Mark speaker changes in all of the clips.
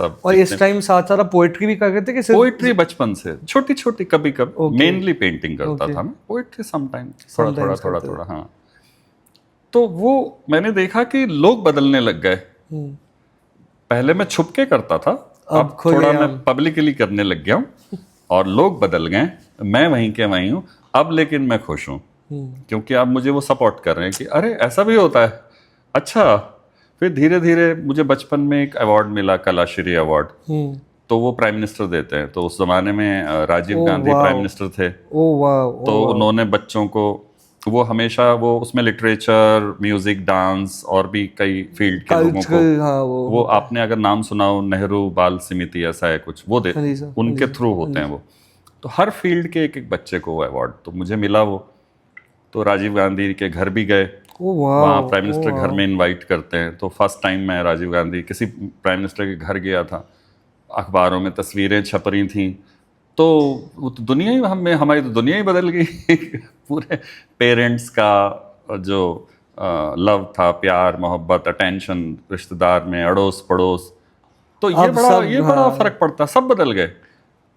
Speaker 1: सब।
Speaker 2: और इस टाइम साथ साथ आप पोएट्री भी कर रहे थे कि सिर्फ
Speaker 1: पोइट्री बचपन से, छोटी छोटी, कभी कभी, मेनली पेंटिंग करता
Speaker 2: Okay.
Speaker 1: था मैं, पोइट्री समटाइम थोड़ा थोड़ा
Speaker 2: Sometimes
Speaker 1: थोड़ा
Speaker 2: करते
Speaker 1: थोड़ा। हाँ, तो वो मैंने देखा कि लोग बदलने लग गए। पहले मैं छुप के करता था, अब
Speaker 2: खुले
Speaker 1: थोड़ा मैं
Speaker 2: आम।
Speaker 1: पब्लिकली करने लग गया हूँ और लोग बदल गए। मैं वहीं के वहीं हूँ अब, लेकिन मैं खुश हूँ क्योंकि अब मुझे वो सपोर्ट कर रहे हैं कि अरे ऐसा भी होता है, अच्छा। फिर धीरे धीरे मुझे बचपन में एक अवार्ड मिला, कलाश्री अवार्ड, तो वो प्राइम मिनिस्टर देते हैं। तो उस जमाने में राजीव गांधी प्राइम मिनिस्टर थे,
Speaker 2: ओ वाह,
Speaker 1: तो उन्होंने बच्चों को, वो हमेशा वो उसमें लिटरेचर, म्यूजिक, डांस और भी कई फील्ड के लोगों को,
Speaker 2: कल्चरल, हाँ
Speaker 1: वो आपने अगर नाम सुना हो, नेहरू बाल समिति ऐसा है कुछ, वो दे,
Speaker 2: हाँ जी सर,
Speaker 1: उनके थ्रू होते हैं वो। तो हर फील्ड के एक एक बच्चे को वो अवार्ड, तो मुझे मिला वो। तो राजीव गांधी के घर भी गए,
Speaker 2: ओ वाह,
Speaker 1: वहाँ प्राइम मिनिस्टर घर में इनवाइट करते हैं। तो फर्स्ट टाइम मैं राजीव गांधी किसी प्राइम मिनिस्टर के घर गया था, अखबारों में तस्वीरें छप रही थी, तो वो तो दुनिया ही, हमारी तो दुनिया ही बदल गई। पूरे पेरेंट्स का जो लव था, प्यार, मोहब्बत, अटेंशन, रिश्तेदार में, अड़ोस पड़ोस, तो ये बड़ा फर्क पड़ता, सब बदल गए।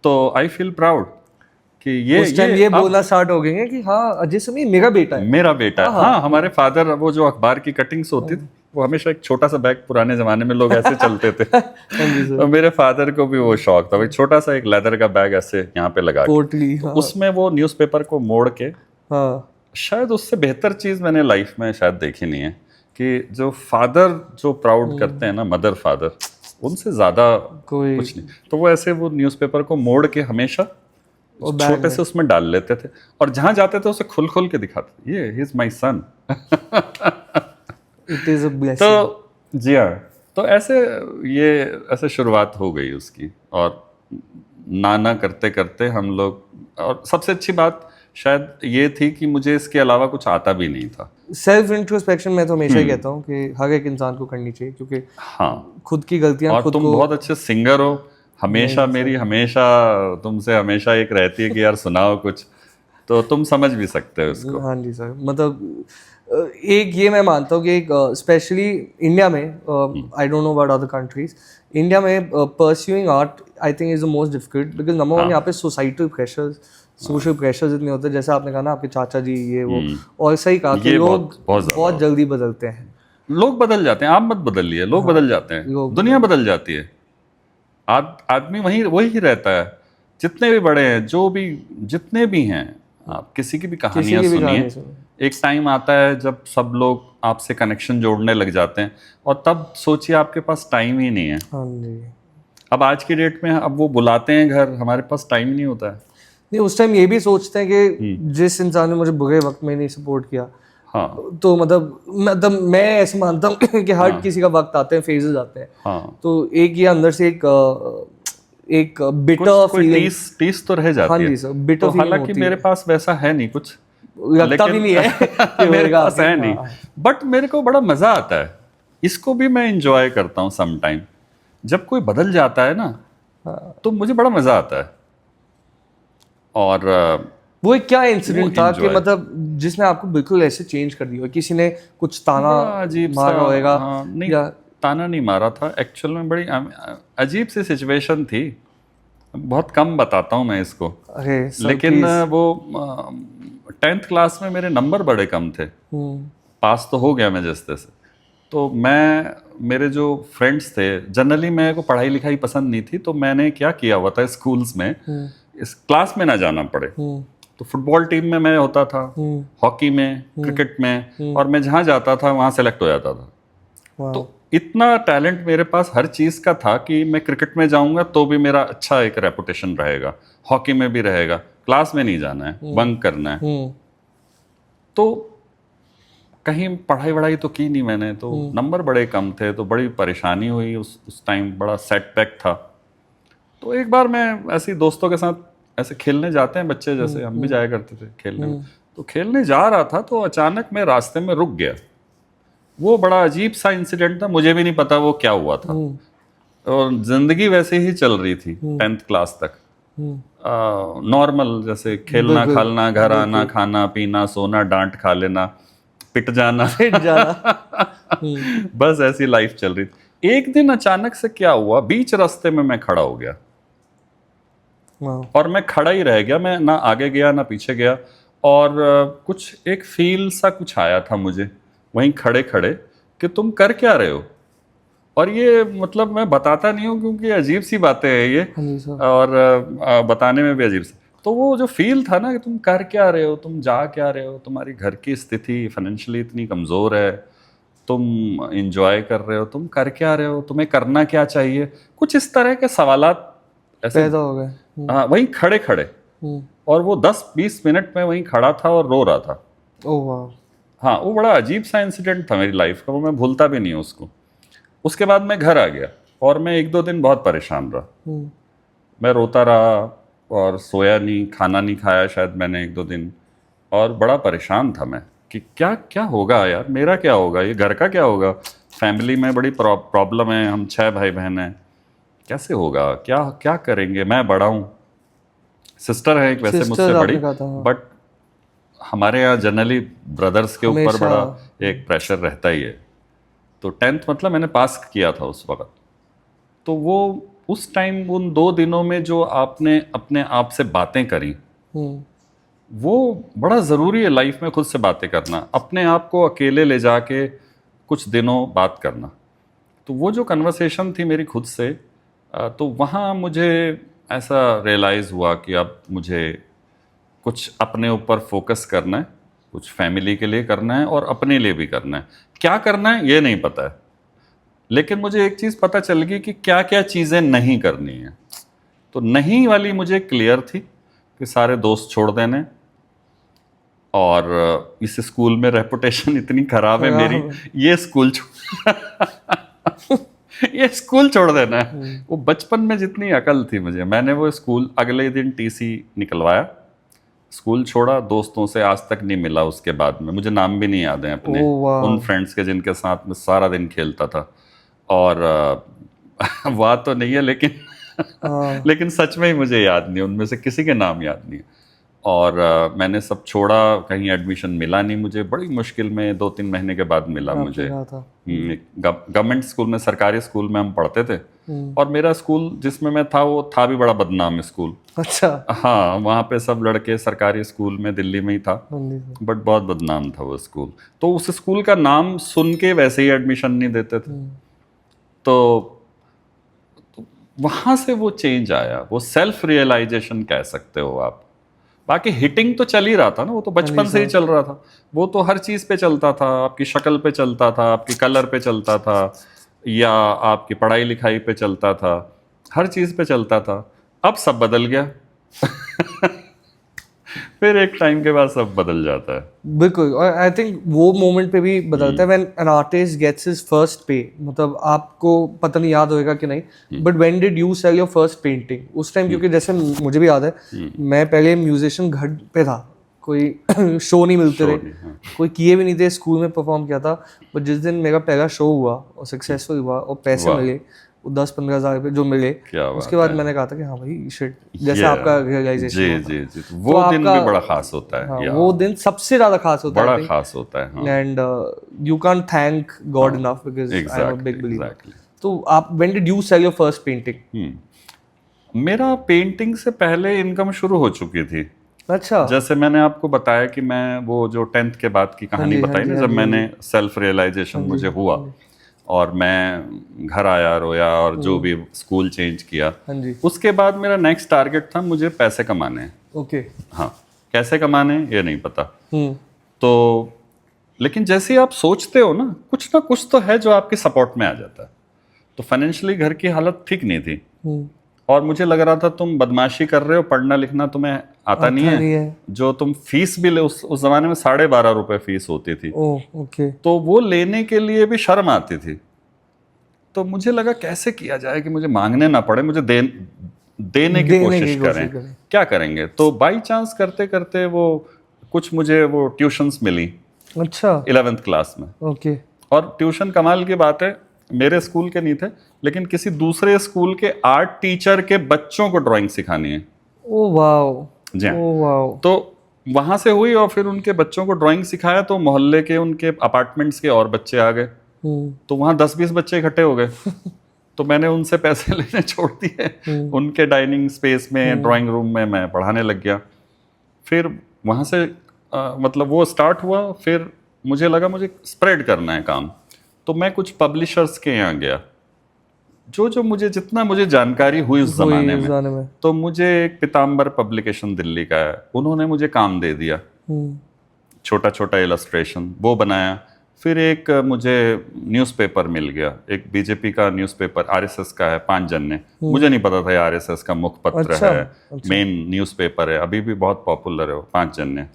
Speaker 1: तो आई फील प्राउड कि
Speaker 2: उस टाइम ये बोलना स्टार्ट हो गए कि हाँ अजय समीर मेरा बेटा है,
Speaker 1: मेरा बेटा है। हाँ, हमारे फादर, वो जो अखबार की कटिंग्स होती थी, वो हमेशा एक छोटा सा बैग, पुराने जमाने में लोग ऐसे चलते थे। तो मेरे फादर को भी वो शौक था, भाई छोटा सा एक लेदर का बैग ऐसे यहाँ पे लगा के, तो उसमें वो न्यूज़पेपर को मोड़ के, शायद उससे बेहतर चीज मैंने लाइफ में शायद देखी नहीं है कि जो फादर जो प्राउड करते हैं ना, मदर फादर, उनसे ज्यादा कुछ नहीं। तो वो ऐसे वो न्यूज़पेपर को मोड़ के हमेशा छोटे से उसमें डाल लेते थे, और जहां जाते थे उसे खुल खुल के दिखाते, ये he is my son.
Speaker 2: It is a blessing.
Speaker 1: तो जी हाँ, तो ऐसे शुरुआत हो गई उसकी। और नाना करते करते हम लोग, और सबसे अच्छी बात शायद ये थी कि मुझे इसके अलावा कुछ आता भी नहीं था।
Speaker 2: सेल्फ इंट्रोस्पेक्शन मैं तो हमेशा ही कहता हूँ कि हर एक इंसान को करनी चाहिए, क्योंकि
Speaker 1: हाँ,
Speaker 2: खुद की गलतियां
Speaker 1: और तुम बहुत अच्छे सिंगर हो, हमेशा तुमसे हमेशा एक रहती है कि यार सुनाओ कुछ, तो तुम समझ भी सकते हो इसको।
Speaker 2: हाँ जी सर, मतलब एक ये मैं मानता हूँ कि एक स्पेशली इंडिया में, I don't know about other countries, India में pursuing art I think is the most difficult, because number one यहाँ पे सोसाइटल प्रेशर्स, सोशल प्रेशर्स इतने होते हैं, जैसे आपने कहा ना आपके चाचा जी ये वो, और सही कहा कि लोग बहुत जल्दी बदलते हैं।
Speaker 1: लोग बदल जाते हैं, आप मत बदलिए, लोग बदल जाते हैं, दुनिया बदल जाती है, आदमी वही रहता है। जितने भी बड़े हैं, जितने भी हैं, आप किसी की भी कहानियां सुनिए, एक टाइम आता है जब सब लोग आपसे कनेक्शन जोड़ने लग जाते हैं, और तब सोचिए आपके पास टाइम ही नहीं है।
Speaker 2: हाँ जी।
Speaker 1: अब आज की डेट में अब वो बुलाते हैं घर, हमारे पास टाइम नहीं होता है।
Speaker 2: नहीं, उस टाइम ये भी सोचते हैं कि जिस इंसान ने मुझे बुरे वक्त में नहीं सपोर्ट किया,
Speaker 1: हाँ,
Speaker 2: तो मतलब मैं ऐसे मानता हूँ कि हर किसी का वक्त आते हैं, फेजेस आते हैं।
Speaker 1: हाँ,
Speaker 2: तो एक ये अंदर से एक बिटर फीलिंग,
Speaker 1: टीस तो रह जाती
Speaker 2: हाँ
Speaker 1: है।
Speaker 2: जी सर, बिटर फीलिंग होती है।
Speaker 1: हालांकि मेरे पास वैसा है नहीं कुछ,
Speaker 2: लगता भी नहीं है
Speaker 1: मेरे पास है नहीं, बट मेरे को बड़ा मजा आता है, इसको भी मैं इंजॉय करता हूँ सम टाइम। जब कोई बदल जाता है ना, तो मुझे बड़ा मजा आता है। और
Speaker 2: वो एक क्या इंसिडेंट था कि मतलब जिसने आपको बिल्कुल ऐसे चेंज कर दिया, किसी ने कुछ ताना मारा होगा?
Speaker 1: नहीं, ताना नहीं मारा था, एक्चुअल में बड़ी अजीब सी सिचुएशन थी, बहुत कम बताता हूँ मैं इसको। लेकिन वो 10th क्लास में मेरे नंबर बड़े कम थे, पास तो हो गया मैं जैसे तैसे। तो मेरे जो फ्रेंड्स थे, जनरली मेरे को पढ़ाई लिखाई पसंद नहीं थी, तो मैंने क्या किया हुआ था स्कूल्स में, इस क्लास में ना जाना पड़े, तो फुटबॉल टीम में मैं होता था, हॉकी में, क्रिकेट में, और मैं जहाँ जाता था वहाँ सेलेक्ट हो जाता था। तो इतना टैलेंट मेरे पास हर चीज़ का था कि मैं क्रिकेट में जाऊँगा तो भी मेरा अच्छा एक रेपुटेशन रहेगा, हॉकी में भी रहेगा, क्लास में नहीं जाना है, बंक करना है। तो कहीं पढ़ाई वढ़ाई तो की नहीं मैंने, तो नंबर बड़े कम थे, तो बड़ी परेशानी हुई उस टाइम, बड़ा सेटबैक था। तो एक बार मैं ऐसे दोस्तों के साथ ऐसे खेलने जाते हैं बच्चे, जैसे हम भी जाया करते थे खेलने में, तो खेलने जा रहा था, तो अचानक मैं रास्ते में रुक गया। वो बड़ा अजीब सा इंसिडेंट था, मुझे भी नहीं पता वो क्या हुआ था, और जिंदगी वैसे ही चल रही थी 10th क्लास तक, नॉर्मल, जैसे खेलना खालना, घर आना, खाना पीना, सोना, डांट खा लेना, पिट जाना बस ऐसी लाइफ चल रही थी। एक दिन अचानक से क्या हुआ, बीच रास्ते में मैं खड़ा हो गया और मैं खड़ा ही रह गया, मैं ना आगे गया ना पीछे गया। और कुछ एक फील सा कुछ आया था मुझे वहीं खड़े खड़े कि तुम कर क्या रहे हो। और ये मतलब मैं बताता नहीं हूँ क्योंकि अजीब सी बातें हैं ये, और बताने में भी अजीब सी। तो वो जो फील था ना कि तुम कर क्या रहे हो, तुम जा क्या रहे हो, तुम्हारी घर की स्थिति फाइनेंशियली इतनी कमज़ोर है, तुम इंजॉय कर रहे हो, तुम कर क्या रहे हो, तुम्हें करना क्या चाहिए, कुछ इस तरह के सवालात ऐसे
Speaker 2: पैदा हो गए।
Speaker 1: हाँ वहीं खड़े खड़े। और वो 10-20 मिनट में वहीं खड़ा था और रो रहा था।
Speaker 2: ओह वाह।
Speaker 1: हाँ वो बड़ा अजीब सा इंसिडेंट था मेरी लाइफ का, वो मैं भूलता भी नहीं हूँ उसको। उसके बाद मैं घर आ गया और मैं 1-2 दिन बहुत परेशान रहा। मैं रोता रहा और सोया नहीं, खाना नहीं खाया शायद मैंने 1-2 दिन, और बड़ा परेशान था मैं कि क्या क्या होगा यार, मेरा क्या होगा, ये घर का क्या होगा, फैमिली में बड़ी प्रॉब्लम है, हम 6 भाई बहन हैं, कैसे होगा, क्या क्या करेंगे, मैं बड़ा हूँ, सिस्टर है एक वैसे मुझसे बड़ी, बट हमारे यहाँ जनरली ब्रदर्स के ऊपर बड़ा एक प्रेशर रहता ही है। तो 10th मतलब मैंने पास किया था उस वक्त। तो वो उस टाइम उन 2 दिनों में जो आपने अपने आप से बातें करी, वो बड़ा ज़रूरी है लाइफ में, खुद से बातें करना, अपने आप को अकेले ले जाके कुछ दिनों बात करना। तो वो जो कन्वर्सेशन थी मेरी खुद से, तो वहाँ मुझे ऐसा रियलाइज़ हुआ कि अब मुझे कुछ अपने ऊपर फोकस करना है, कुछ फैमिली के लिए करना है और अपने लिए भी करना है। क्या करना है ये नहीं पता है, लेकिन मुझे एक चीज़ पता चल गई कि क्या क्या चीज़ें नहीं करनी है। तो नहीं वाली मुझे क्लियर थी कि सारे दोस्त छोड़ देने, और इस स्कूल में रेपुटेशन इतनी खराब है मेरी, ये स्कूल ये स्कूल छोड़ देना है। वो बचपन में जितनी अकल थी मुझे, मैंने वो स्कूल अगले दिन टीसी निकलवाया, स्कूल छोड़ा, दोस्तों से आज तक नहीं मिला उसके बाद में, मुझे नाम भी नहीं याद है अपने उन फ्रेंड्स के जिनके साथ में सारा दिन खेलता था। और वाह तो नहीं है लेकिन लेकिन सच में ही मुझे याद नहीं, उनमें से किसी के नाम याद नहीं। और मैंने सब छोड़ा, कहीं एडमिशन मिला नहीं मुझे, बड़ी मुश्किल में 2-3 महीने के बाद मिला मुझे। गवर्नमेंट स्कूल में, सरकारी स्कूल में हम पढ़ते थे, और मेरा स्कूल जिसमें मैं था वो था भी बड़ा बदनाम स्कूल।
Speaker 2: अच्छा।
Speaker 1: हाँ वहाँ पे सब लड़के सरकारी स्कूल में दिल्ली में ही था, बट बहुत बदनाम था वो स्कूल। तो उस स्कूल का नाम सुन के वैसे ही एडमिशन नहीं देते थे। तो वहाँ से वो चेंज आया, वो सेल्फ रियलाइजेशन कह सकते हो आप। बाकी हिटिंग तो चल ही रहा था ना, वो तो बचपन से ही चल रहा था, वो तो हर चीज़ पे चलता था, आपकी शक्ल पे चलता था, आपकी कलर पे चलता था, या आपकी पढ़ाई लिखाई पे चलता था, हर चीज़ पे चलता था। अब सब बदल गया फिर एक टाइम के बाद सब बदल जाता है।
Speaker 2: बिल्कुल, और आई थिंक वो मोमेंट पे भी बदलता है when an artist gets his first pay. मतलब आपको पता नहीं याद होएगा कि नहीं, but when did you sell your first painting उस टाइम? क्योंकि जैसे मुझे भी याद है, मैं पहले म्यूजिशियन घर पे था, कोई शो नहीं मिलते थे, कोई किए भी नहीं थे, स्कूल में परफॉर्म किया था, बट जिस दिन मेरा पहला शो हुआ और सक्सेसफुल हुआ और पैसे मिले, 10-15 हज़ार रुपये जो मिले, उसके बाद मैंने कहा था कि हाँ भाई शिट, जैसे आपका रियलाइजेशन।
Speaker 1: जी जी, वो दिन भी बड़ा खास होता है।
Speaker 2: हाँ, वो दिन सबसे ज्यादा खास होता है,
Speaker 1: बड़ा खास होता है।
Speaker 2: And you can't thank God enough because I am a big believer. तो आप when did you sell your first painting?
Speaker 1: मेरा पेंटिंग से पहले इनकम शुरू हो चुकी थी।
Speaker 2: अच्छा।
Speaker 1: जैसे मैंने आपको बताया कि मैं वो जो 10th के बाद की कहानी बताई ना, जब मैंने सेल्फ रियलाइजेशन मुझे हुआ और मैं घर आया, रोया, और जो भी स्कूल चेंज किया, उसके बाद मेरा नेक्स्ट टारगेट था मुझे पैसे कमाने।
Speaker 2: ओके।
Speaker 1: हाँ, कैसे कमाने ये नहीं पता। तो लेकिन जैसे आप सोचते हो ना कुछ तो है जो आपके सपोर्ट में आ जाता है। तो फाइनेंशियली घर की हालत ठीक नहीं थी, और मुझे लग रहा था तुम बदमाशी कर रहे हो, पढ़ना लिखना तुम्हें आता नहीं है। जो तुम फीस भी ले, उस जमाने में 12.5 रुपए फीस होती थी।
Speaker 2: ओके।
Speaker 1: तो वो लेने के लिए भी शर्म आती थी। तो मुझे लगा कैसे किया जाए कि मुझे मांगने ना पड़े, मुझे देने की कोशिश करें। क्या करेंगे? तो बाई चांस करते करते वो कुछ मुझे वो ट्यूशन्स मिली।
Speaker 2: अच्छा।
Speaker 1: 11th क्लास में।
Speaker 2: ओके।
Speaker 1: और ट्यूशन कमाल की बात है, मेरे स्कूल के नहीं थे, लेकिन किसी दूसरे स्कूल के आर्ट टीचर के बच्चों को ड्राइंग सिखानी है।
Speaker 2: Oh wow.
Speaker 1: जी हाँ। तो वहां से हुई, और फिर उनके बच्चों को ड्राइंग सिखाया, तो मोहल्ले के उनके अपार्टमेंट्स के और बच्चे आ गए, तो वहाँ 10-20 बच्चे इकट्ठे हो गए तो मैंने उनसे पैसे लेने छोड़ दिए। उनके डाइनिंग स्पेस में, ड्राइंग रूम में मैं पढ़ाने लग गया। फिर वहाँ से मतलब वो स्टार्ट हुआ। फिर मुझे लगा मुझे स्प्रेड करना है काम, तो मैं कुछ पब्लिशर्स के यहाँ गया। जो मुझे जितना मुझे जानकारी हुई उस जमाने में, तो मुझे एक पीताम्बर पब्लिकेशन दिल्ली का है, उन्होंने मुझे काम दे दिया, छोटा छोटा इलस्ट्रेशन वो बनाया। फिर एक मुझे न्यूज़पेपर मिल गया, एक बीजेपी का न्यूज़पेपर आरएसएस का है, पांचजन्य। मुझे नहीं पता था ये आरएसएस का मुखपत्र है, मेन न्यूज़पेपर है, अभी भी बहुत पॉपुलर है वो, पांचजन्य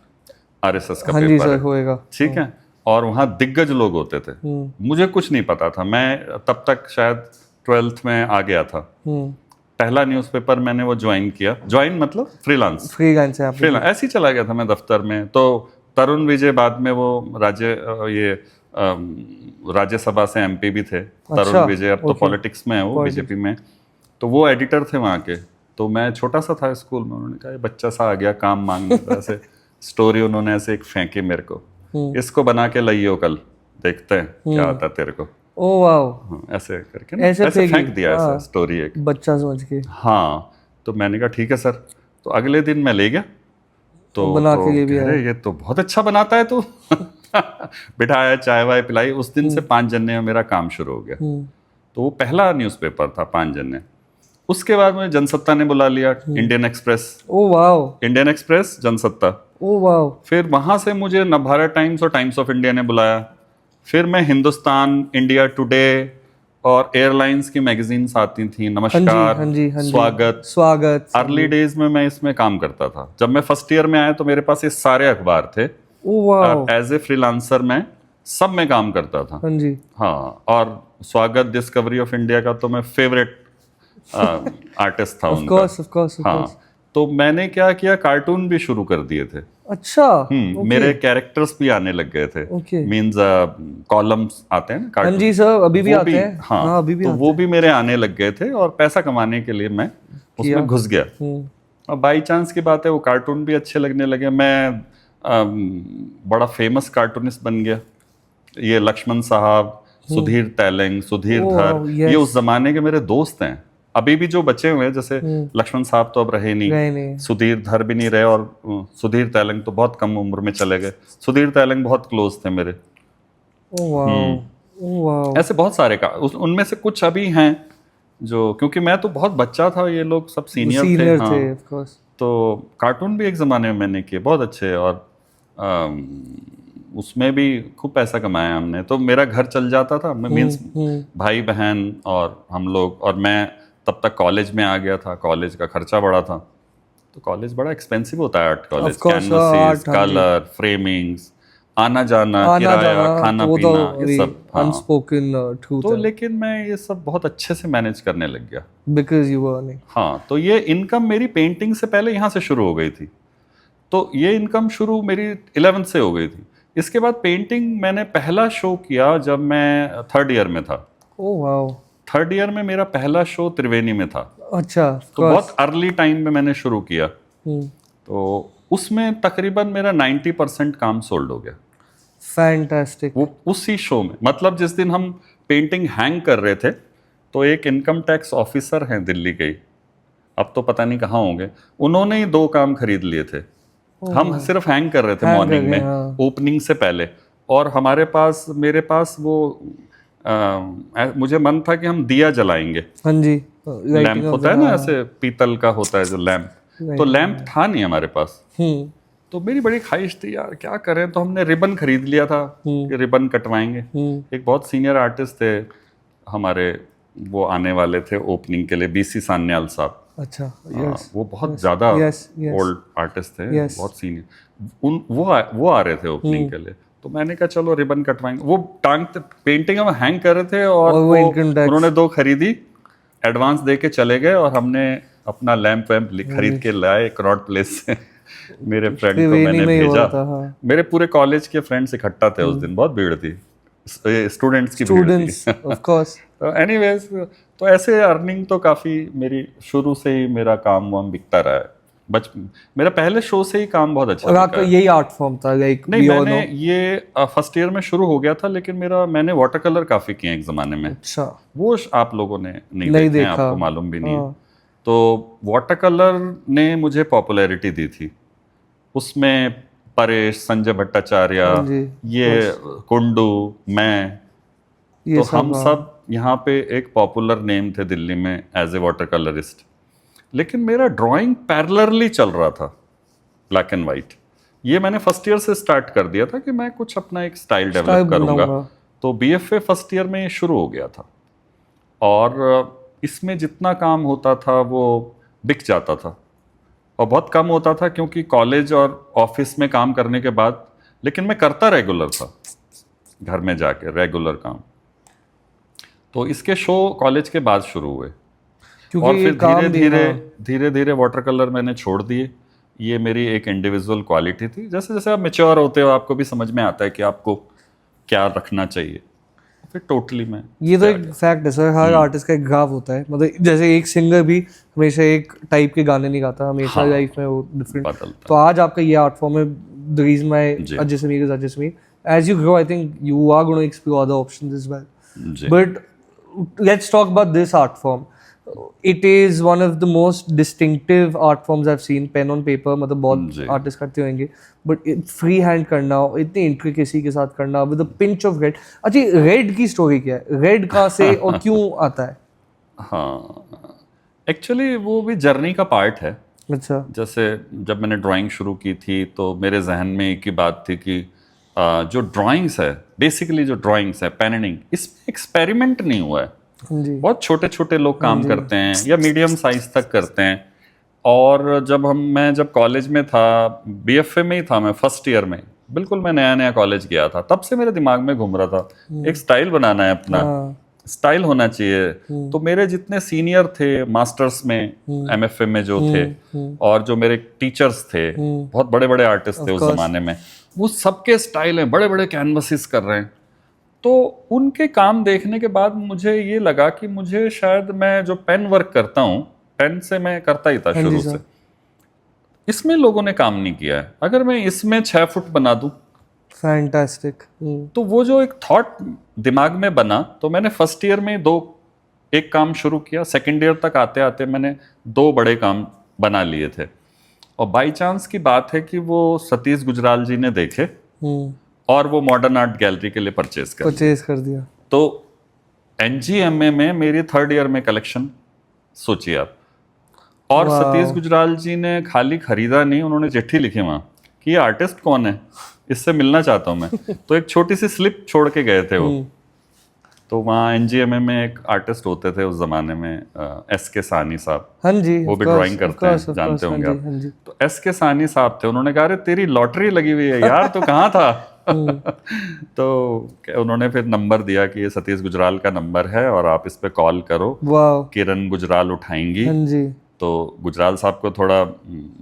Speaker 1: आरएसएस का पेपर है, ठीक है। और वहाँ दिग्गज लोग होते थे, मुझे कुछ नहीं पता था। मैं तब तक शायद 12th में आ गया था। पहला न्यूज़पेपर मैंने वो ज्वाइन किया, ज्वाइन मतलब फ्रीलांस ऐसे ही चला गया था मैं दफ्तर में। तो तरुण विजय बाद में वो राज्यसभा से एमपी भी थे। तरुण विजय अब तो पॉलिटिक्स में है वो, बीजेपी में। तो वो एडिटर थे वहाँ के। तो मैं छोटा सा था स्कूल में, उन्होंने कहा बच्चा सा आ गया काम मांगने, ऐसे स्टोरी उन्होंने ऐसे एक फेंकी मेरे को, इसको बना के लाइयो, कल देखते हैं क्या आता है तेरे को।
Speaker 2: ओह वाओ,
Speaker 1: ऐसे करके ना ऐसे फेंक दिया, ऐसा स्टोरी एक
Speaker 2: बच्चा समझ के।
Speaker 1: हाँ, तो मैंने कहा ठीक है सर। तो अगले दिन मैं ले गया, तो
Speaker 2: बना के लिए भी
Speaker 1: अरे ये तो बहुत अच्छा बनाता है तू। बिठाया, चाय वाय पिलाई। उस दिन से पांचजन्य में मेरा काम शुरू हो गया। तो वो पहला न्यूज़पेपर था पांचजन्य। उसके बाद मुझे जनसत्ता ने बुला लिया, Indian express.
Speaker 2: Oh wow,
Speaker 1: Indian express, Jansatta.
Speaker 2: Oh wow.
Speaker 1: फिर वहां से मुझे नवभारत टाइम्स और टाइम्स ऑफ इंडिया ने बुलाया। फिर मैं हिंदुस्तान, इंडिया टुडे और एयरलाइंस की मैगजीन्स आती थी, नमस्कार, स्वागत। अर्ली डेज में मैं इसमें काम करता था। जब मैं फर्स्ट ईयर में आया तो मेरे पास ये सारे अखबार थे। एज ए फ्रीलांसर मैं सब में काम करता था। हाँ, और स्वागत, डिस्कवरी ऑफ इंडिया का तो मैं फेवरेट आर्टिस्ट था उनका। हाँ, तो मैंने क्या किया, कार्टून भी शुरू कर दिए थे।
Speaker 2: अच्छा।
Speaker 1: मेरे कैरेक्टर्स भी आने लग गए थे। मीन्स कॉलम्स आते हैं ना कार्टून।
Speaker 2: हाँ जी सर, अभी भी आते हैं।
Speaker 1: हाँ, अभी भी तो वो भी मेरे आने लग गए थे, और पैसा कमाने के लिए मैं उसमें घुस गया। और बाई चांस की बात है वो कार्टून भी अच्छे लगने लगे। मैं बड़ा फेमस कार्टूनिस्ट बन गया। ये लक्ष्मण साहब, सुधीर तैलंग, सुधीर धर, ये उस जमाने के मेरे दोस्त हैं। अभी भी जो बचे हुए हैं, जैसे लक्ष्मण साहब तो अब रहे नहीं, सुधीर धर भी नहीं रहे, और सुधीर तैलंग तो बहुत कम उम्र में चले गए। सुधीर तैलंग बहुत क्लोज थे मेरे। ऐसे बहुत सारे का उनमें से कुछ अभी हैं जो, क्योंकि मैं तो बहुत बच्चा था, ये लोग सब सीनियर थे। हाँ, तो कार्टून भी एक ज़माने में मैंने किए बहुत अच्छे, और उसमें भी खूब पैसा कमाया हमने। तो मेरा घर चल जाता था, मीन्स भाई बहन और हम लोग। और मैं तब तक कॉलेज में आ गया था, कॉलेज का खर्चा बड़ा था। तो कॉलेज बड़ा एक्सपेंसिव होता है, आर्ट कॉलेज, कैनवसेस, कलर, फ्रेमिंग्स, आना जाना, किराया, खाना पीना, ये सब
Speaker 2: अनस्पोकन ट्रूथ।
Speaker 1: तो लेकिन मैं ये सब बहुत अच्छे से मैनेज करने लग गया,
Speaker 2: बिकॉज यू वर अर्निंग।
Speaker 1: हाँ, तो ये इनकम मेरी पेंटिंग से पहले यहाँ से शुरू हो गई थी। तो ये इनकम शुरू मेरी 11th से हो गई थी। इसके बाद पेंटिंग मैंने पहला शो किया जब मैं 3rd ईयर में था।
Speaker 2: Oh wow.
Speaker 1: 3rd ईयर में मेरा पहला शो त्रिवेणी में था।
Speaker 2: अच्छा।
Speaker 1: तो बहुत अर्ली टाइम में मैंने शुरू किया। तो उसमें तकरीबन मेरा 90% काम सोल्ड हो गया।
Speaker 2: फैंटास्टिक।
Speaker 1: वो उसी शो में, मतलब जिस दिन हम पेंटिंग हैंग कर रहे थे, तो एक इनकम टैक्स ऑफिसर हैं दिल्ली के, अब तो पता नहीं कहाँ होंगे, उन्होंने ही 2 काम खरीद लिए थे। हम सिर्फ हैंग कर रहे थे मॉर्निंग में, ओपनिंग से पहले। और मेरे पास वो मुझे मन था कि हम दिया जलाएंगे।
Speaker 2: हाँ जी,
Speaker 1: लैंप होता है ना, ऐसे पीतल का होता है जो लैंप। तो लैंप था नहीं हमारे पास। तो मेरी बड़ी ख्वाहिश थी यार क्या करें, तो हमने रिबन खरीद लिया था कि रिबन कटवाएंगे। एक बहुत सीनियर आर्टिस्ट थे हमारे, वो आने वाले थे ओपनिंग के लिए, बीसी सान्याल साहब।
Speaker 2: अच्छा।
Speaker 1: वो बहुत ज़्यादा ओल्ड आर्टिस्ट थे, बहुत सीनियर। वो आ रहे थे ओपनिंग के लिए। तो मैंने कहा चलो रिबन कटवाएंगे। वो पेंटिंग हम हैंग कर रहे थे, और उन्होंने 2 खरीदी, एडवांस दे के चले गए, और हमने अपना लैंप वैम्प खरीद के लाए कनॉट प्लेस से। मेरे फ्रेंड को मैंने भेजा। मेरे पूरे कॉलेज के फ्रेंड्स इकट्ठा थे उस दिन, बहुत भीड़ थी, स्टूडेंट्स की भीड़ थी।
Speaker 2: Of course.
Speaker 1: तो एनीवेज, तो ऐसे अर्निंग तो काफ़ी मेरी शुरू से ही, मेरा काम वाम बिकता रहा है। मेरा पहले शो से ही काम बहुत अच्छा
Speaker 2: और
Speaker 1: दिखा
Speaker 2: आपका
Speaker 1: है।
Speaker 2: यही आर्ट फॉर्म था लाइक
Speaker 1: नहीं, मैंने ये फर्स्ट ईयर में शुरू हो गया था, लेकिन मैंने वाटर कलर काफी किए एक जमाने में।
Speaker 2: अच्छा
Speaker 1: वो आप लोगों ने नहीं
Speaker 2: नहीं
Speaker 1: देखे हैं,
Speaker 2: देखा।
Speaker 1: आपको मालूम भी नहीं है।
Speaker 2: हाँ।
Speaker 1: तो वाटर कलर ने मुझे पॉपुलैरिटी दी थी। उसमें परेश, संजय भट्टाचार्य,
Speaker 2: हाँ जी,
Speaker 1: ये कुंडू, मैं,
Speaker 2: ये
Speaker 1: तो
Speaker 2: सब
Speaker 1: हम
Speaker 2: हाँ।
Speaker 1: सब यहाँ पे एक पॉपुलर नेम थे दिल्ली में एज ए वाटर कलरिस्ट। लेकिन मेरा ड्राइंग पैरेलली चल रहा था, ब्लैक एंड वाइट। ये मैंने फर्स्ट ईयर से स्टार्ट कर दिया था कि मैं कुछ अपना एक स्टाइल डेवलप करूंगा।
Speaker 2: बनाऊंगा।
Speaker 1: तो बीएफए फर्स्ट ईयर में ये शुरू हो गया था, और इसमें जितना काम होता था वो बिक जाता था, और बहुत कम होता था क्योंकि कॉलेज और ऑफिस में काम करने के बाद। लेकिन मैं करता रेगुलर था, घर में जाके रेगुलर काम। तो इसके शो कॉलेज के बाद शुरू हुए,
Speaker 2: क्योंकि
Speaker 1: और
Speaker 2: ये
Speaker 1: फिर
Speaker 2: काम
Speaker 1: धीरे
Speaker 2: भी
Speaker 1: धीरे
Speaker 2: हाँ।
Speaker 1: धीरे धीरे वाटर कलर मैंने छोड़ दिए। ये मेरी एक इंडिविजुअल क्वालिटी थी। जैसे जैसे आप मेच्योर होते हो, आपको भी समझ में आता है कि आपको क्या रखना चाहिए, फिर टोटली मैं
Speaker 2: ये तो एक फैक्ट है सर, हर आर्टिस्ट का एक ग्राफ होता है। मतलब जैसे एक सिंगर भी हमेशा एक टाइप के गाने नहीं गाता, हमेशा
Speaker 1: हाँ,
Speaker 2: लाइफ में वो डिफरेंट।
Speaker 1: बदलता
Speaker 2: तो आज आपका ये आर्ट फॉर्म है, द रीजन माय
Speaker 1: जी।
Speaker 2: Ajay Sameer is Ajay Sameer. As you grow I think you are going to explore other options as well.
Speaker 1: जी।
Speaker 2: But let's talk about this art form. It is one of the most distinctive art forms I've seen. Pen on paper मतलब बहुत
Speaker 1: जी।
Speaker 2: Artist करते होंगे, but free hand करना, इतनी intricacy के साथ करना with a pinch of red. अच्छा, रेड की स्टोरी क्या है? रेड कहाँ से और क्यों आता है?
Speaker 1: हाँ, एक्चुअली वो भी जर्नी का पार्ट है।
Speaker 2: अच्छा
Speaker 1: जैसे जब मैंने ड्राइंग शुरू की थी तो मेरे जहन में एक ही बात थी कि जो ड्राइंग्स है, बेसिकली जो ड्राइंग्स है, पेनिंग, इसमें एक्सपेरिमेंट नहीं हुआ है।
Speaker 2: हाँ जी
Speaker 1: बहुत छोटे छोटे लोग काम करते हैं या मीडियम साइज तक करते हैं। और मैं जब कॉलेज में था, बीएफए में ही था मैं, फर्स्ट ईयर में, बिल्कुल मैं नया नया कॉलेज गया था, तब से मेरे दिमाग में घूम रहा था एक स्टाइल बनाना है अपना,
Speaker 2: हाँ।
Speaker 1: स्टाइल होना चाहिए। तो मेरे जितने सीनियर थे मास्टर्स में, एमएफए में जो थे, और जो मेरे टीचर्स थे, बहुत बड़े बड़े आर्टिस्ट थे उस जमाने में, वो सबके स्टाइल हैं, बड़े बड़े कैनवसेस कर रहे हैं। तो उनके काम देखने के बाद मुझे ये लगा कि मुझे शायद, मैं जो पेन वर्क करता हूँ, पेन से मैं करता ही था
Speaker 2: हाँ जी
Speaker 1: शुरू
Speaker 2: सर।
Speaker 1: से, इसमें लोगों ने काम नहीं किया है। अगर मैं इसमें 6 फुट बना दूं,
Speaker 2: फैंटास्टिक।
Speaker 1: तो वो जो एक थॉट दिमाग में बना, तो मैंने फर्स्ट ईयर में एक काम शुरू किया। सेकंड ईयर तक आते आते मैंने 2 बड़े काम बना लिए थे। और बाई चांस की बात है कि वो सतीश गुजराल जी ने देखे और वो मॉडर्न आर्ट गैलरी के लिए परचेज
Speaker 2: कर दिया।
Speaker 1: तो एनजीएमए में मेरी 3rd ईयर में कलेक्शन, सोचिए आप। और सतीश गुजराल जी ने खाली खरीदा नहीं, उन्होंने चिट्ठी लिखी वहाँ कि ये आर्टिस्ट कौन है, इससे मिलना चाहता हूँ मैं। तो एक छोटी सी स्लिप छोड़ के गए थे वो। तो वहाँ एनजीएमए में एक आर्टिस्ट होते थे उस जमाने में, एसके सानी साहब।
Speaker 2: हाँ जी,
Speaker 1: वो भी ड्राइंग करते हैं, जानते होंगे आप।
Speaker 2: हाँ जी।
Speaker 1: तो एसके सानी साहब थे, उन्होंने कहा अरे तेरी लॉटरी लगी हुई है यार, तो कहाँ था? तो उन्होंने फिर नंबर दिया कि ये सतीश गुजराल का नंबर है और आप इस पे कॉल करो,
Speaker 2: वाह।
Speaker 1: किरण गुजराल उठाएंगी।
Speaker 2: हाँ जी
Speaker 1: तो गुजराल साहब को थोड़ा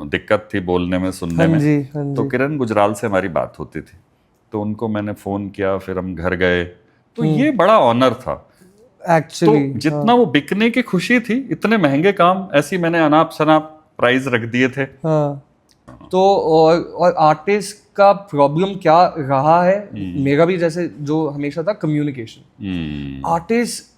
Speaker 1: दिक्कत थी बोलने में, सुनने में।
Speaker 2: जी, हाँ
Speaker 1: तो
Speaker 2: जी।
Speaker 1: किरण गुजराल से हमारी बात होती थी, तो उनको मैंने फोन किया, फिर हम घर गए। तो ये बड़ा ऑनर था।
Speaker 2: एक्चुअली
Speaker 1: तो जितना वो बिकने की खुशी थी, इतने महंगे काम ऐसी मैंने अनाप शनाप प्राइस रख दिए थे।
Speaker 2: हाँ। तो और आर्टिस्ट का प्रॉब्लम क्या रहा है, मेरा भी जैसे जो हमेशा था, कम्युनिकेशन। आर्टिस्ट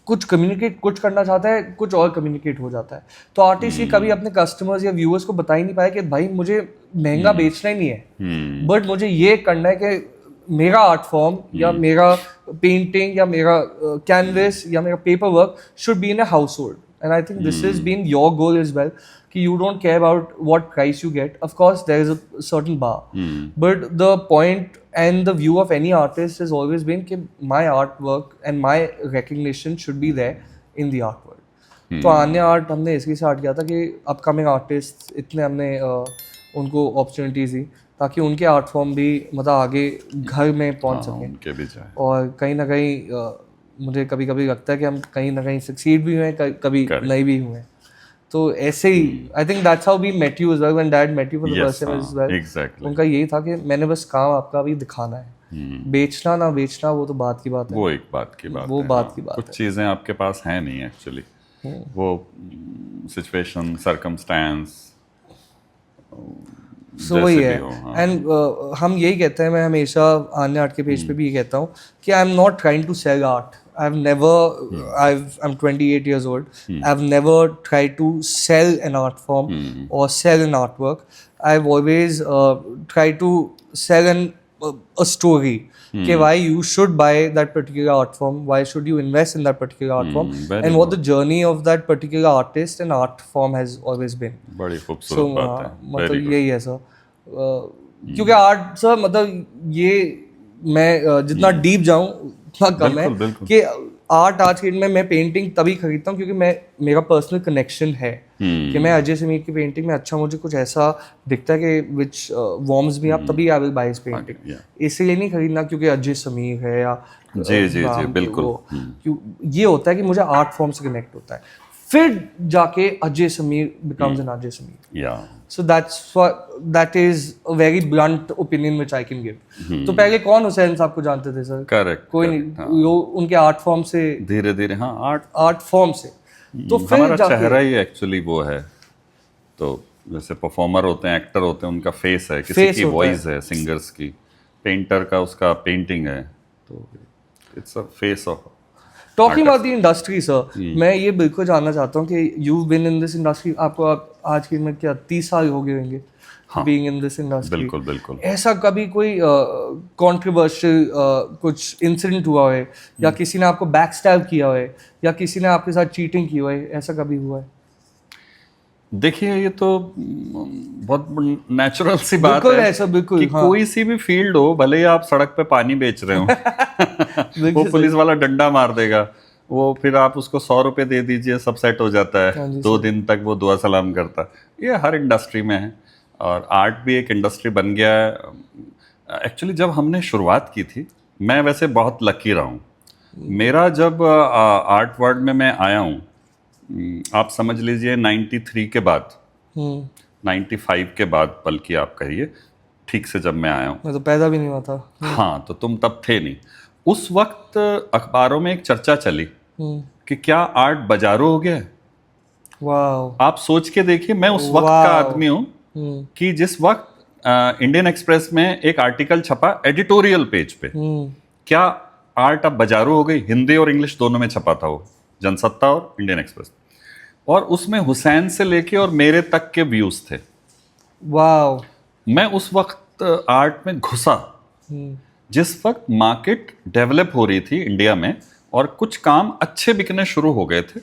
Speaker 2: कुछ कम्युनिकेट कुछ करना चाहता है, कुछ और कम्युनिकेट हो जाता है। तो आर्टिस्ट ये कभी अपने कस्टमर्स या व्यूअर्स को बता ही नहीं पाया कि भाई मुझे महंगा बेचना ही नहीं है, बट मुझे ये करना है कि मेरा आर्ट फॉर्म या मेरा पेंटिंग या मेरा कैनवस या मेरा paper work should be in a household. And I think this is been your goal is well, कि you don't care about what price you get. Of course, there is a certain bar, but the point and the view of any artist has always been कि my artwork and my recognition should be there in the art world. तो अन्य art हमने इसलिए start किया था कि upcoming artist इतने हमने उनको अपॉर्चुनिटीज दी ताकि उनके आर्ट फॉर्म भी मतलब आगे घर में पहुंच सकें,
Speaker 1: उनके भी जाए।
Speaker 2: और कहीं ना कहीं मुझे कभी कभी लगता है कि हम कहीं ना कहीं सक्सीड भी हुए, कभी नहीं भी हुए। तो ऐसे ही I think that's how we met you as well, when dad met you for the first time as well.
Speaker 1: Exactly.
Speaker 2: उनका यही था कि मैंने बस काम आपका अभी दिखाना है, बेचना ना बेचना वो तो बात की बात है,
Speaker 1: वो एक बात की बात
Speaker 2: वो
Speaker 1: है।
Speaker 2: बात की बात
Speaker 1: कुछ चीजें आपके पास हैं नहीं एक्चुअली, वो सिचुएशन, सर्कमस्टेंस,
Speaker 2: सो वही है।
Speaker 1: हाँ।
Speaker 2: एंड हम यही कहते हैं, मैं हमेशा आन्य आर्ट के पेज पे भी ये कहता हूँ कि I am not trying to sell art. I'm 28 years old. I've never tried to sell an art form or sell an artwork. I've always tried to sell a story. Okay, why you should buy that particular art form, why should you invest in that particular art form, and what the journey of that particular artist and art form has always been.
Speaker 1: बड़ी खूबसूरत बात है।
Speaker 2: मतलब यही है sir. क्योंकि art sir, मतलब ये मैं जितना डीप जाऊं उतना कम है।
Speaker 1: बिल्कुल।
Speaker 2: कि आर्ट आज के दिन में मैं पेंटिंग तभी खरीदता हूँ क्योंकि मेरा पर्सनल कनेक्शन है कि मैं अजय समीर की पेंटिंग में अच्छा मुझे कुछ ऐसा दिखता है कि विच वार्म्स मी अप, तभी I will by his painting. इसलिए नहीं खरीदना क्योंकि अजय समीर है या
Speaker 1: जी बिल्कुल।
Speaker 2: ये होता है कि मुझे आर्ट फॉर्म से कनेक्ट होता है, फिर जाके Ajay Sameer becomes N Ajay Sameer. So that is a very blunt opinion which I can give. तो पहले कौन हुसैन साहब को जानते थे सर?
Speaker 1: करेक्ट।
Speaker 2: कोई नहीं। वो उनके आर्ट फॉर्म से
Speaker 1: धीरे धीरे, हाँ, आर्ट
Speaker 2: फॉर्म से तो फिर
Speaker 1: हमारा चेहरा ही एक्चुअली वो है। तो जैसे परफॉर्मर होते हैं, एक्टर होते हैं, उनका फेस है, किसी की वॉइस है, सिंगर्स की, पेंटर का उसका पेंटिंग है, तो it's a face of
Speaker 2: talking about the industry sir. मैं ये बिल्कुल जानना चाहता हूँ कि you been in this industry, आपको आज की में क्या 30 साल हो गए होंगे बीइंग इन दिस इंडस्ट्री।
Speaker 1: बिल्कुल।
Speaker 2: ऐसा कभी कोई कंट्रोवर्शियल कुछ इंसिडेंट हुआ है या किसी ने आपको बैक स्टैब किया है या किसी ने आपके साथ चीटिंग की है, ऐसा कभी हुआ है?
Speaker 1: देखिए, ये तो बहुत नेचुरल सी बात है
Speaker 2: ऐसा बिल्कुल
Speaker 1: कि कोई सी भी फील्ड हो, भले ही आप सड़क पे पानी बेच रहे हो वो पुलिस वाला डंडा मार देगा, वो फिर आप उसको 100 रुपए दे दीजिए, सब सेट हो जाता है। 2 दिन तक वो दुआ सलाम करता है। ये हर इंडस्ट्री में है और आर्ट भी एक इंडस्ट्री बन गया है। एक्चुअली जब हमने शुरुआत की थी, मैं वैसे बहुत लकी रहा हूँ। मेरा जब आर्ट वर्ल्ड में मैं आया हूँ, आप समझ लीजिए 93 के बाद, 95 के बाद, बल्कि आप कहिए ठीक से जब मैं आया हूँ।
Speaker 2: मैं तो पैदा भी नहीं हुआ था।
Speaker 1: हाँ, तो तुम तब थे नहीं। उस वक्त अखबारों में एक चर्चा चली कि क्या आर्ट बाजारू हो गया है।
Speaker 2: वाह।
Speaker 1: आप सोच के देखिए, मैं उस वक्त का आदमी हूँ कि जिस वक्त इंडियन एक्सप्रेस में एक आर्टिकल छपा एडिटोरियल पेज पे, क्या आर्ट अब बाजारू हो गई। हिंदी और इंग्लिश दोनों में छपा था वो, जनसत्ता और इंडियन एक्सप्रेस, और उसमें हुसैन से लेके और मेरे तक के व्यूज थे।
Speaker 2: वाह।
Speaker 1: मैं उस वक्त आर्ट में घुसा जिस वक्त मार्केट डेवलप हो रही थी इंडिया में और कुछ काम अच्छे बिकने शुरू हो गए थे।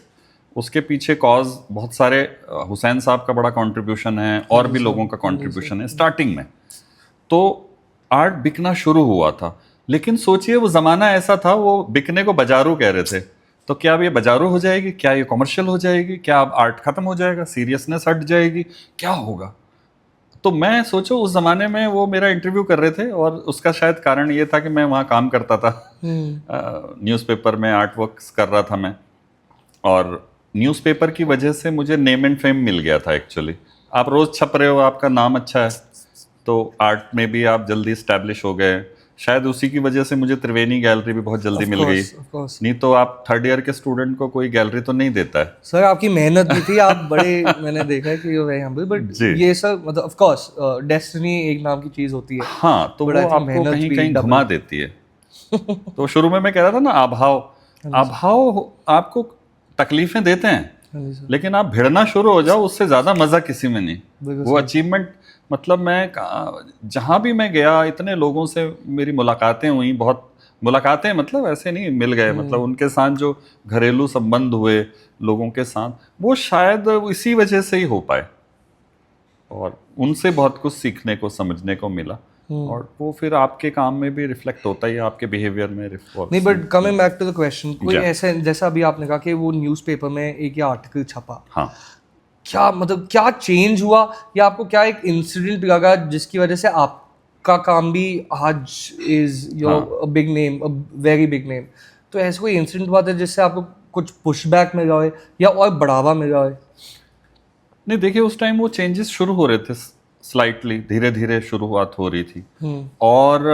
Speaker 1: उसके पीछे कॉज बहुत सारे, हुसैन साहब का बड़ा कंट्रीब्यूशन है और भी लोगों का कंट्रीब्यूशन है। स्टार्टिंग में तो आर्ट बिकना शुरू हुआ था, लेकिन सोचिए वो ज़माना ऐसा था, वो बिकने को बाजारू कह रहे थे। तो क्या अब ये बाजारू हो जाएगी, क्या ये कमर्शियल हो जाएगी, क्या अब आर्ट खत्म हो जाएगा, सीरियसनेस हट जाएगी, क्या होगा। तो मैं सोचो उस ज़माने में वो मेरा इंटरव्यू कर रहे थे और उसका शायद कारण ये था कि मैं वहाँ काम करता था, न्यूज़पेपर में आर्ट वर्क्स कर रहा था मैं, और न्यूज़पेपर की वजह से मुझे नेम एंड फेम मिल गया था। एक्चुअली आप रोज़ छप रहे हो, आपका नाम अच्छा है, तो आर्ट में भी आप जल्दी इस्टेब्लिश हो गए। शायद उसी की वजह से मुझे त्रिवेणी गैलरी भी बहुत जल्दी मिल गई, नहीं तो आप 3rd ईयर के स्टूडेंट को कोई गैलरी तो नहीं देता है।
Speaker 2: सर आपकी मेहनत भी थी, आप बड़े मैंने देखा है कि यू वेरी हम्बल, बट ये सब मतलब ऑफ कोर्स डेस्टिनी एक नाम की चीज होती है।
Speaker 1: हाँ, तो वो आपको कहीं कहीं घुमा देती है। तो शुरू में मैं कह रहा था ना, अभाव आपको तकलीफें देते हैं, लेकिन आप भिड़ना शुरू हो जाओ, उससे ज्यादा मजा किसी में नहीं। वो अचीवमेंट, मतलब मैं जहाँ भी मैं गया, इतने लोगों से मेरी मुलाकातें हुई, बहुत मुलाकातें, मतलब ऐसे नहीं मिल गए, मतलब उनके साथ जो घरेलू संबंध हुए लोगों के साथ, वो शायद इसी वजह से ही हो पाए और उनसे बहुत कुछ सीखने को, समझने को मिला, और वो फिर आपके काम में भी रिफ्लेक्ट होता ही है, आपके बिहेवियर में रिफ्लेक्ट नहीं।
Speaker 2: But coming back to the question, कोई ऐसे जैसा अभी आपने कहा कि वो न्यूज़पेपर में एक या आर्टिकल छपा,
Speaker 1: हाँ,
Speaker 2: क्या मतलब क्या चेंज हुआ, या आपको क्या एक इंसिडेंट लगा जिसकी वजह से आपका काम भी आज is your big name, a very big name. तो ऐसा कोई इंसिडेंट हुआ था जिससे आपको कुछ पुशबैक मिला है या और बढ़ावा मिला है?
Speaker 1: नहीं, देखिए उस टाइम वो चेंजेस शुरू हो रहे थे, स्लाइटली धीरे धीरे शुरुआत हो रही थी, और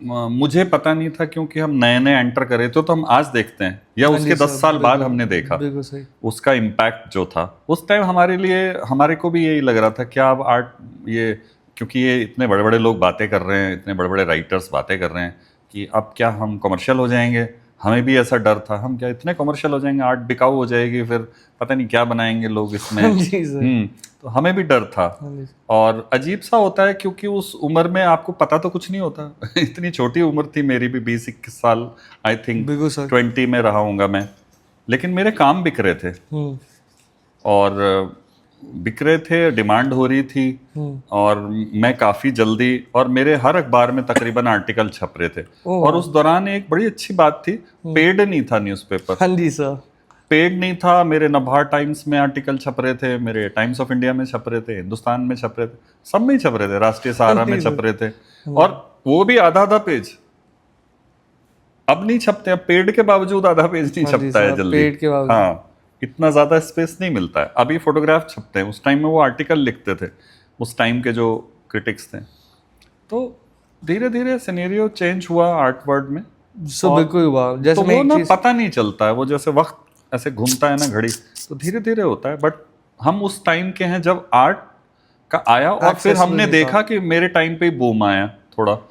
Speaker 1: मुझे पता नहीं था, क्योंकि हम नए नए एंटर करे थे, तो हम आज देखते हैं या
Speaker 2: हाँ
Speaker 1: उसके
Speaker 2: जी
Speaker 1: 10
Speaker 2: सर,
Speaker 1: साल बाद
Speaker 2: बिल्कुल,
Speaker 1: हमने देखा
Speaker 2: बिल्कुल सही।
Speaker 1: उसका इम्पैक्ट जो था उस टाइम हमारे लिए, हमारे को भी यही लग रहा था क्या अब आर्ट ये, क्योंकि ये इतने बड़े बड़े लोग बातें कर रहे हैं, इतने बड़े बड़े राइटर्स बातें कर रहे हैं कि अब क्या हम कमर्शियल हो जाएंगे। हमें भी ऐसा डर था, हम क्या इतने कमर्शियल हो जाएंगे, आर्ट बिकाऊ हो जाएगी, फिर पता नहीं क्या बनाएंगे लोग इसमें।
Speaker 2: हाँ जी सर,
Speaker 1: तो हमें भी डर था।
Speaker 2: हाँ जी।
Speaker 1: और अजीब सा होता है क्योंकि उस उम्र में आपको पता तो कुछ नहीं होता इतनी छोटी उम्र थी मेरी भी, 20-21 साल, आई थिंक
Speaker 2: बिल्कुल सर।
Speaker 1: 20 में रहा हूँगा मैं। लेकिन मेरे काम बिक रहे थे,
Speaker 2: हम्म,
Speaker 1: और बिक रहे थे, डिमांड हो रही थी, और मैं काफ़ी जल्दी, और मेरे हर अखबार में तकरीबन आर्टिकल छप रहे थे।
Speaker 2: ओह।
Speaker 1: और उस दौरान एक बड़ी अच्छी बात थी, पेड नहीं था न्यूज़पेपर,
Speaker 2: हाँ जी सर,
Speaker 1: पेड नहीं था। मेरे नवभारत टाइम्स में आर्टिकल छप रहे थे, मेरे टाइम्स ऑफ इंडिया में छप रहे थे, हिंदुस्तान में छप रहे थे, सब में ही छप रहे थे, राष्ट्रीय सहारा में छप रहे थे, और वो भी आधा आधा पेज। अब नहीं छपते, अब पेड के बावजूद आधा पेज नहीं
Speaker 2: हाँ जी
Speaker 1: छपता है
Speaker 2: सर,
Speaker 1: जल्दी।
Speaker 2: पेड़ के बावजूद।
Speaker 1: हाँ, इतना ज्यादा स्पेस नहीं मिलता है। अभी फोटोग्राफ छपते हैं, उस टाइम में वो आर्टिकल लिखते थे, उस टाइम के जो क्रिटिक्स थे। तो धीरे धीरे सिनेरियो चेंज हुआ आर्ट वर्ल्ड में।
Speaker 2: सो
Speaker 1: और
Speaker 2: बिल्कुल हुआ, जैसे
Speaker 1: तो
Speaker 2: मैं
Speaker 1: वो
Speaker 2: एक
Speaker 1: ना
Speaker 2: चीज,
Speaker 1: पता नहीं चलता है, वो जैसे वक्त ऐसे घूमता है ना घड़ी, तो धीरे धीरे होता है। बट हम उस टाइम के हैं जब आर्ट का आया, और फिर
Speaker 2: Accessible
Speaker 1: हमने
Speaker 2: नहीं था।
Speaker 1: देखा कि मेरे टाइम पे ही बूम आया थोड़ा,